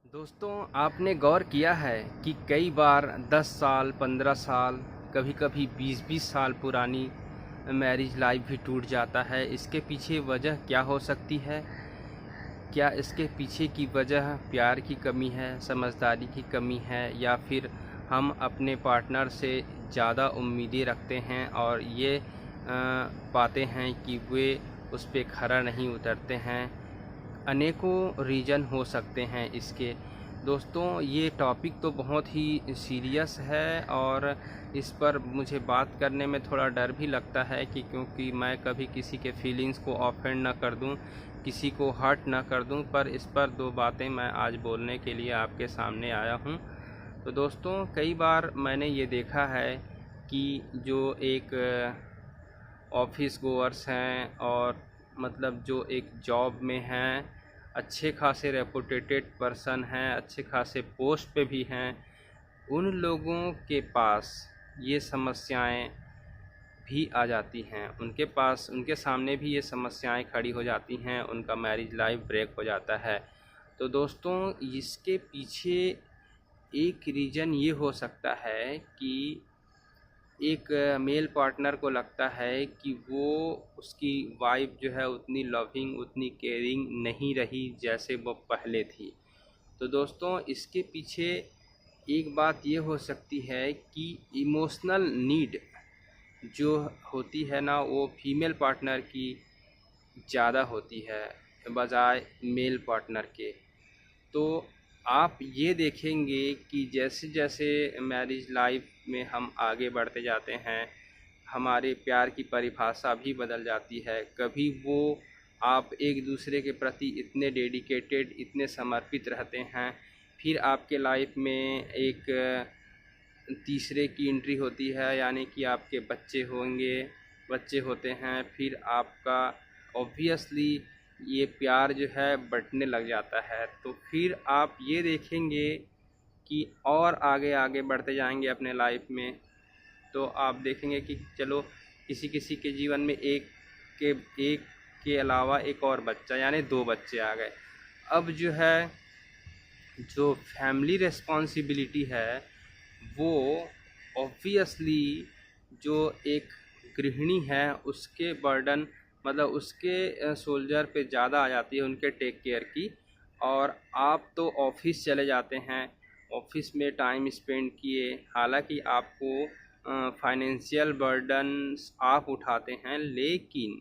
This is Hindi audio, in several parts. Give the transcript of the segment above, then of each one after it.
दोस्तों, आपने गौर किया है कि कई बार 10 साल, 15 साल, कभी-कभी 20-20 साल पुरानी मैरिज लाइफ भी टूट जाता है। इसके पीछे वजह क्या हो सकती है? क्या इसके पीछे की वजह प्यार की कमी है, समझदारी की कमी है, या फिर हम अपने पार्टनर से ज़्यादा उम्मीदें रखते हैं और ये पाते हैं कि वे उस पे खरा नहीं उतरते हैं। अनेकों रीज़न हो सकते हैं इसके। दोस्तों, ये टॉपिक तो बहुत ही सीरियस है और इस पर मुझे बात करने में थोड़ा डर भी लगता है कि क्योंकि मैं कभी किसी के फीलिंग्स को ऑफेंड ना कर दूं, किसी को हर्ट ना कर दूं। पर इस पर दो बातें मैं आज बोलने के लिए आपके सामने आया हूं। तो दोस्तों, कई बार मैंने ये देखा है कि जो एक ऑफिस गोअर्स हैं और मतलब जो एक जॉब में हैं, अच्छे खासे रेपुटेटेड पर्सन हैं, अच्छे खासे पोस्ट पे भी हैं, उन लोगों के पास ये समस्याएं भी आ जाती हैं। उनके पास, उनके सामने भी ये समस्याएं खड़ी हो जाती हैं, उनका मैरिज लाइफ ब्रेक हो जाता है। तो दोस्तों, इसके पीछे एक रीज़न ये हो सकता है कि एक मेल पार्टनर को लगता है कि वो, उसकी वाइफ जो है उतनी लविंग, उतनी केयरिंग नहीं रही जैसे वो पहले थी। तो दोस्तों, इसके पीछे एक बात ये हो सकती है कि इमोशनल नीड जो होती है ना, वो फीमेल पार्टनर की ज़्यादा होती है बजाय मेल पार्टनर के। तो आप ये देखेंगे कि जैसे जैसे मैरिज लाइफ में हम आगे बढ़ते जाते हैं, हमारे प्यार की परिभाषा भी बदल जाती है। कभी वो, आप एक दूसरे के प्रति इतने डेडिकेटेड, इतने समर्पित रहते हैं, फिर आपके लाइफ में एक तीसरे की एंट्री होती है, यानी कि आपके बच्चे होंगे, बच्चे होते हैं, फिर आपका ऑब्वियसली ये प्यार जो है बँटने लग जाता है। तो फिर आप ये देखेंगे कि और आगे आगे बढ़ते जाएंगे अपने लाइफ में, तो आप देखेंगे कि चलो किसी किसी के जीवन में के एक के अलावा एक और बच्चा, यानी दो बच्चे आ गए। अब जो है, जो फैमिली रिस्पॉन्सिबिलिटी है वो ऑब्वियसली जो एक गृहिणी है उसके बर्डन, मतलब उसके सोल्जर पे ज़्यादा आ जाती है, उनके टेक केयर की। और आप तो ऑफिस चले जाते हैं, ऑफिस में टाइम स्पेंड किए, हालांकि आपको फाइनेंशियल बर्डन्स आप उठाते हैं, लेकिन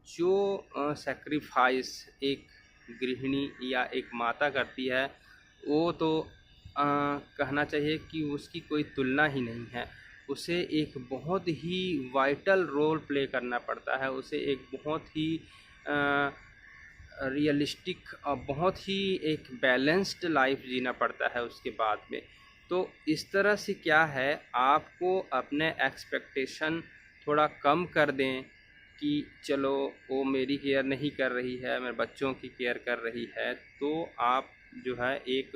जो सेक्रीफाइस एक गृहिणी या एक माता करती है, वो तो कहना चाहिए कि उसकी कोई तुलना ही नहीं है। उसे एक बहुत ही वाइटल रोल प्ले करना पड़ता है, उसे एक बहुत ही रियलिस्टिक और बहुत ही एक बैलेंस्ड लाइफ जीना पड़ता है उसके बाद में। तो इस तरह से क्या है, आपको अपने एक्सपेक्टेशन थोड़ा कम कर दें कि चलो वो मेरी केयर नहीं कर रही है, मेरे बच्चों की केयर कर रही है, तो आप जो है एक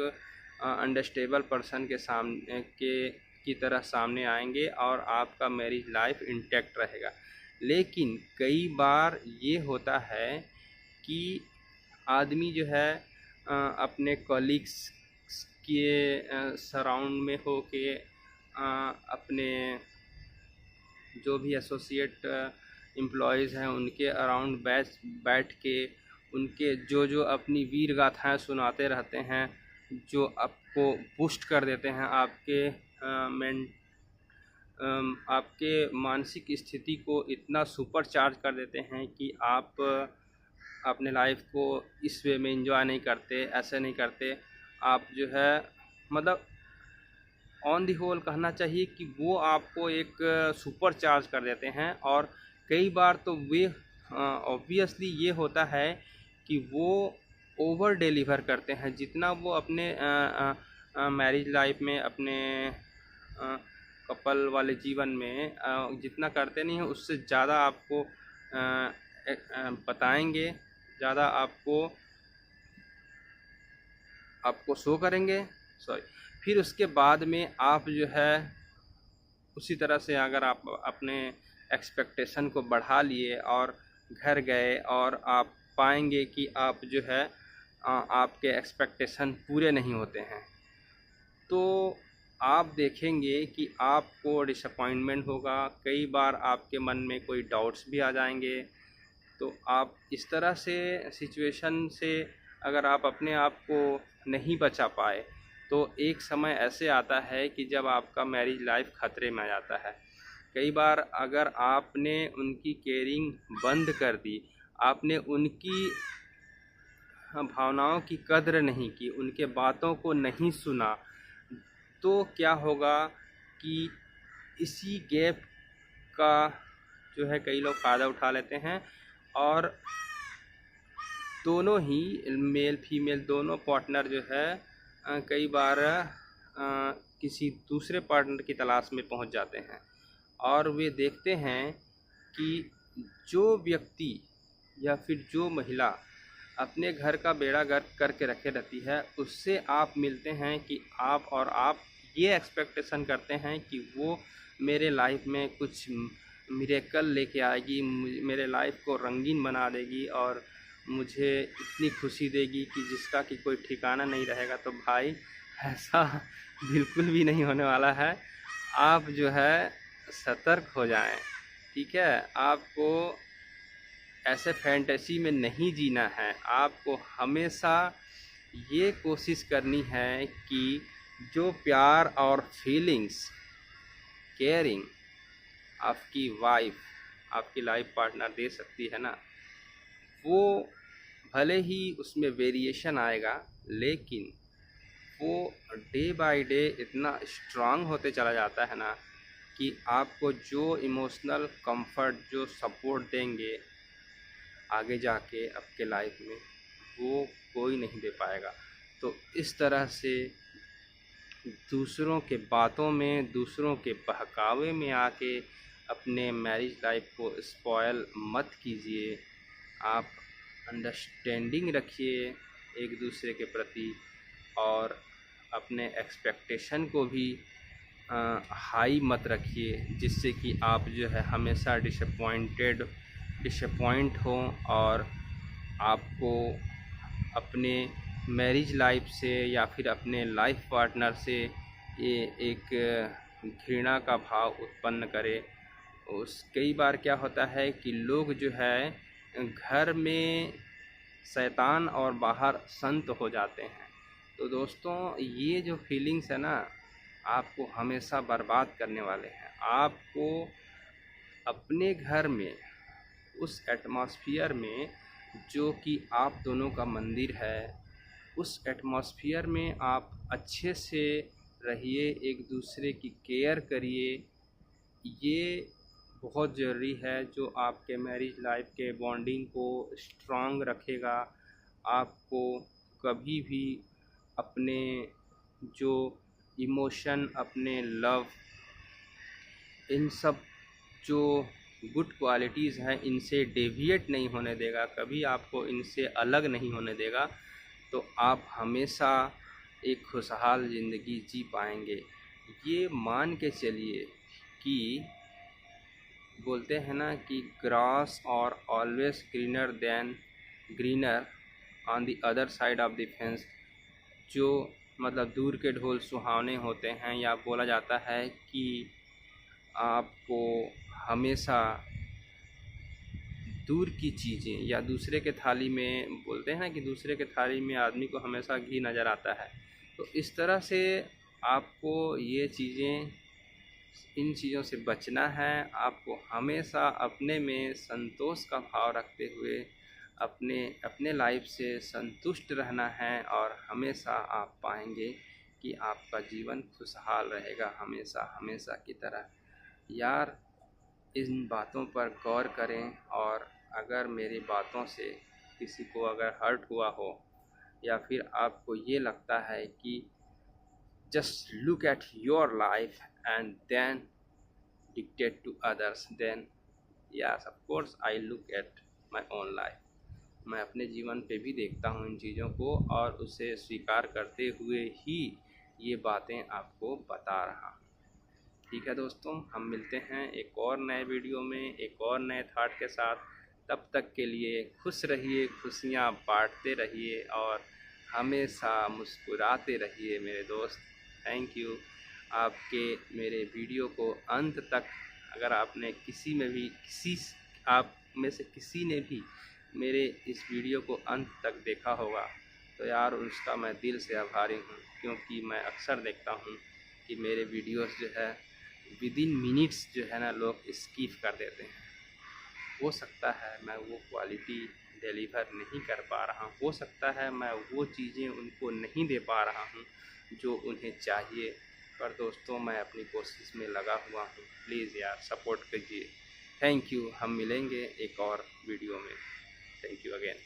अनस्टेबल पर्सन के सामने की तरह सामने आएंगे और आपका मैरिज लाइफ इंटैक्ट रहेगा। लेकिन कई बार ये होता है कि आदमी जो है अपने कॉलीग्स के सराउंड में हो के, अपने जो भी एसोसिएट एम्प्लॉयज़ हैं उनके अराउंड बैठ के उनके जो जो अपनी वीर गाथाएँ सुनाते रहते हैं, जो आपको बूस्ट कर देते हैं, आपके मानसिक स्थिति को इतना सुपर चार्ज कर देते हैं कि आप अपने लाइफ को इस वे में एंजॉय नहीं करते, ऐसे नहीं करते। आप जो है, मतलब ऑन दी होल कहना चाहिए कि वो आपको एक सुपर चार्ज कर देते हैं। और कई बार तो वे ऑब्वियसली ये होता है कि वो ओवर डिलीवर करते हैं, जितना वो अपने मैरिज लाइफ में, अपने कपल वाले जीवन में जितना करते नहीं हैं, उससे ज़्यादा आपको बताएंगे, ज़्यादा आपको आपको शो करेंगे, सॉरी। फिर उसके बाद में आप जो है उसी तरह से अगर आप अपने एक्सपेक्टेशन को बढ़ा लिए और घर गए और आप पाएंगे कि आप जो है आपके एक्सपेक्टेशन पूरे नहीं होते हैं, तो आप देखेंगे कि आपको डिसअपॉइंटमेंट होगा। कई बार आपके मन में कोई डाउट्स भी आ जाएंगे। तो आप इस तरह से सिचुएशन से अगर आप अपने आप को नहीं बचा पाए, तो एक समय ऐसे आता है कि जब आपका मैरिज लाइफ खतरे में आ जाता है। कई बार अगर आपने उनकी केयरिंग बंद कर दी, आपने उनकी भावनाओं की कद्र नहीं की, उनके बातों को नहीं सुना, तो क्या होगा कि इसी गैप का जो है कई लोग फ़ायदा उठा लेते हैं और दोनों ही मेल फीमेल दोनों पार्टनर जो है कई बार किसी दूसरे पार्टनर की तलाश में पहुंच जाते हैं और वे देखते हैं कि जो व्यक्ति या फिर जो महिला अपने घर का बेड़ा गर्क करके रखे रहती है, उससे आप मिलते हैं कि आप ये एक्सपेक्टेशन करते हैं कि वो मेरे लाइफ में कुछ मिरेकल लेके आएगी, मेरे लाइफ को रंगीन बना देगी और मुझे इतनी खुशी देगी कि जिसका कि कोई ठिकाना नहीं रहेगा। तो भाई ऐसा बिल्कुल भी नहीं होने वाला है। आप जो है सतर्क हो जाएं, ठीक है। आपको ऐसे फैंटेसी में नहीं जीना है। आपको हमेशा ये कोशिश करनी है कि जो प्यार और फीलिंग्स, केयरिंग आपकी वाइफ, आपकी लाइफ पार्टनर दे सकती है ना, वो भले ही उसमें वेरिएशन आएगा, लेकिन वो डे बाय डे इतना स्ट्रांग होते चला जाता है ना कि आपको जो इमोशनल कंफर्ट, जो सपोर्ट देंगे आगे जाके आपके लाइफ में, वो कोई नहीं दे पाएगा। तो इस तरह से दूसरों के बातों में, दूसरों के बहकावे में आके अपने मैरिज लाइफ को स्पॉयल मत कीजिए। आप अंडरस्टैंडिंग रखिए एक दूसरे के प्रति और अपने एक्सपेक्टेशन को भी हाई मत रखिए, जिससे कि आप जो है हमेशा डिसअपॉइंट हो और आपको अपने मैरिज लाइफ से या फिर अपने लाइफ पार्टनर से ये एक घृणा का भाव उत्पन्न करे। कई बार क्या होता है कि लोग जो है घर में शैतान और बाहर संत हो जाते हैं। तो दोस्तों, ये जो फीलिंग्स है ना, आपको हमेशा बर्बाद करने वाले हैं। आपको अपने घर में, उस एटमॉस्फेयर में जो कि आप दोनों का मंदिर है, उस एटमॉस्फेयर में आप अच्छे से रहिए, एक दूसरे की केयर करिए। ये बहुत ज़रूरी है, जो आपके मैरिज लाइफ के बॉन्डिंग को स्ट्रॉन्ग रखेगा। आपको कभी भी अपने जो इमोशन, अपने लव, इन सब जो गुड क्वालिटीज़ हैं, इनसे डेविएट नहीं होने देगा, कभी आपको इनसे अलग नहीं होने देगा। तो आप हमेशा एक खुशहाल ज़िंदगी जी पाएंगे। ये मान के चलिए कि बोलते हैं ना कि ग्रास और always greener on the other side of the fence. जो मतलब दूर के ढोल सुहावने होते हैं, या बोला जाता है कि आपको हमेशा दूर की चीज़ें या दूसरे के थाली में, बोलते हैं कि दूसरे के थाली में आदमी को हमेशा घी नज़र आता है। तो इस तरह से आपको ये चीज़ें, इन चीज़ों से बचना है। आपको हमेशा अपने में संतोष का भाव रखते हुए अपने लाइफ से संतुष्ट रहना है और हमेशा आप पाएंगे कि आपका जीवन खुशहाल रहेगा हमेशा हमेशा की तरह। यार, इन बातों पर गौर करें, और अगर मेरी बातों से किसी को अगर हर्ट हुआ हो, या फिर आपको ये लगता है कि just look at your life and then dictate to others, then yes, of course I look at my own life। मैं अपने जीवन पे भी देखता हूँ इन चीज़ों को, और उसे स्वीकार करते हुए ही ये बातें आपको बता रहा हूँ। ठीक है दोस्तों, हम मिलते हैं एक और नए वीडियो में, एक और नए थॉट के साथ। तब तक के लिए खुश रहिए, खुशियाँ बांटते रहिए और हमेशा मुस्कुराते रहिए मेरे दोस्त। Thank you. आपके मेरे वीडियो को अंत तक, अगर आपने आप में से किसी ने भी मेरे इस वीडियो को अंत तक देखा होगा तो यार उसका मैं दिल से आभारी हूँ, क्योंकि मैं अक्सर देखता हूँ कि मेरे वीडियोस जो है विदिन मिनट्स जो है ना लोग स्किप कर देते हैं। हो सकता है मैं वो क्वालिटी डिलीवर नहीं कर पा रहा हूँ, हो सकता है मैं वो चीज़ें उनको नहीं दे पा रहा हूँ जो उन्हें चाहिए, पर दोस्तों मैं अपनी कोशिश में लगा हुआ हूँ। प्लीज़ यार सपोर्ट कीजिए। Thank you. हम मिलेंगे एक और वीडियो में। Thank you again.